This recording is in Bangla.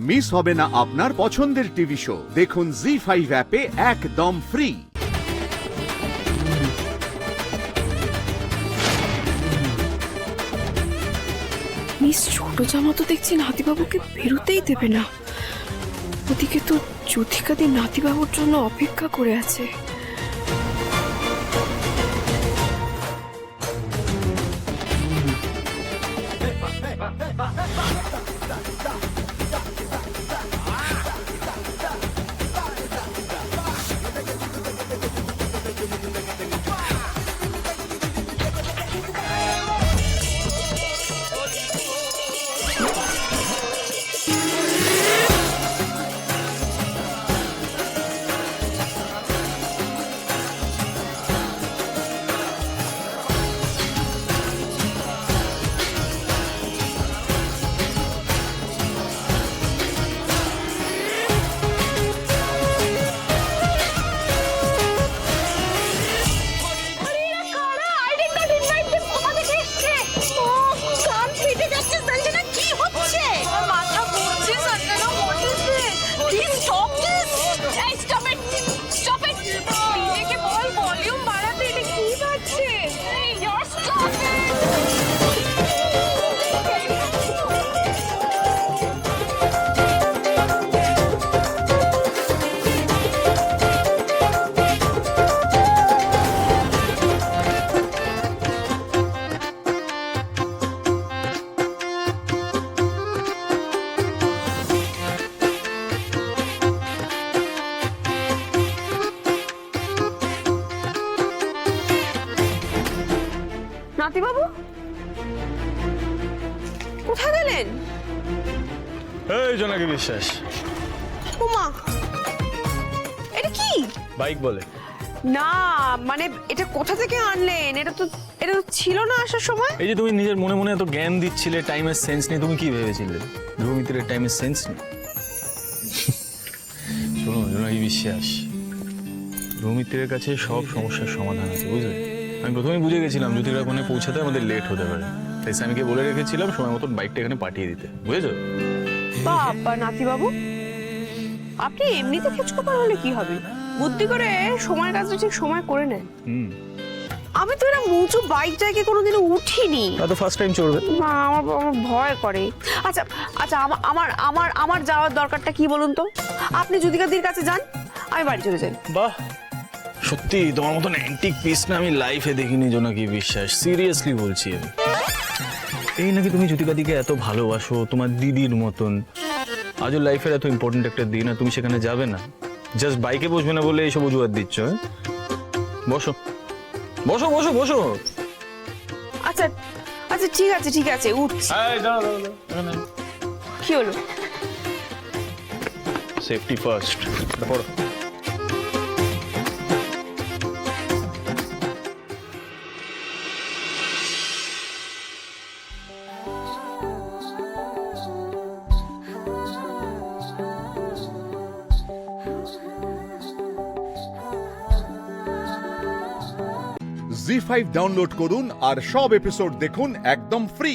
মিস হবে না আপনার পছন্দের টিভি শো। দেখুন জি5 অ্যাপে একদম ফ্রি। মিস ছোট জামা তো দেখছি নাতিবাবুকে বেরোতেই দেবে না। ওদিকে তো জ্যোতিকাদি নাতিবাবুর জন্য অপেক্ষা করে আছে। নাতিবাবু কোথায় গেলেন? এই জোনাকি বিশ্বাস। ওমা, এটা কি? বাইক বলে না মানে এটা কোথা থেকে আনলেন? এটা তো ছিল না আসার সময়। এই যে তুমি নিজের মনে মনে এত জ্ঞান দিচ্ছিলে, টাইমের সেন্স নেই, তুমি কি ভেবেছিলে ধ্রুবমিত্রের টাইমের সেন্স নেই? শোনো জোনাকি বিশ্বাস, ধ্রুবমিত্রের কাছে সব সমস্যার সমাধান আছে, বুঝলে? আমি প্রথমে বুঝে গেছিলাম জ্যোতির ওখানে পৌঁছাতে আমাদের লেট হতে পারে, তাই স্বামীকে বলে রেখেছিলাম সময় মতন বাইকটা এখানে পাঠিয়ে দিতে, বুঝেছো? বাবা নাতিবাবু, আপনি এমনিতে খেচকোপার হলে কি হবে? বুদ্ধি করে সময়ের কাজটা ঠিক সময় করে নেন। আমি তো এরকম উঁচু বাইক জায়গায় কোনোদিনও উঠিনি। তা তো ফার্স্ট টাইম চড়বে। না, আমার ভয় করে। আচ্ছা আচ্ছা, আমার আমার আমার যাওয়ার দরকারটা কি বলুন তো? আপনি জ্যোতিকাদির কাছে যান, আমি বাড়ি চলে যাই। বাহ, সত্যি তোমার মতন অ্যান্টিক পিস না আমি লাইফে দেখিনি জোনাকি বিশ্বাস, সিরিয়াসলি বলছি আমি। এই নাকি তুমি জ্যোতিকাদিকে এত ভালোবাসো, তোমার দিদির মতন, আজও লাইফের এত ইম্পর্টেন্ট একটা দিন আর তুমি সেখানে যাবে না, জাস্ট বাইকে বসবে না বলে এইসব অজুহাত দিচ্ছ? বসো বসো বসো বসো। আচ্ছা আচ্ছা, ঠিক আছে উঠছি। কি হলো? সেফটি ফার্স্ট, পড়ো। জি5 ডাউনলোড করুন আর সব এপিসোড দেখুন একদম ফ্রি।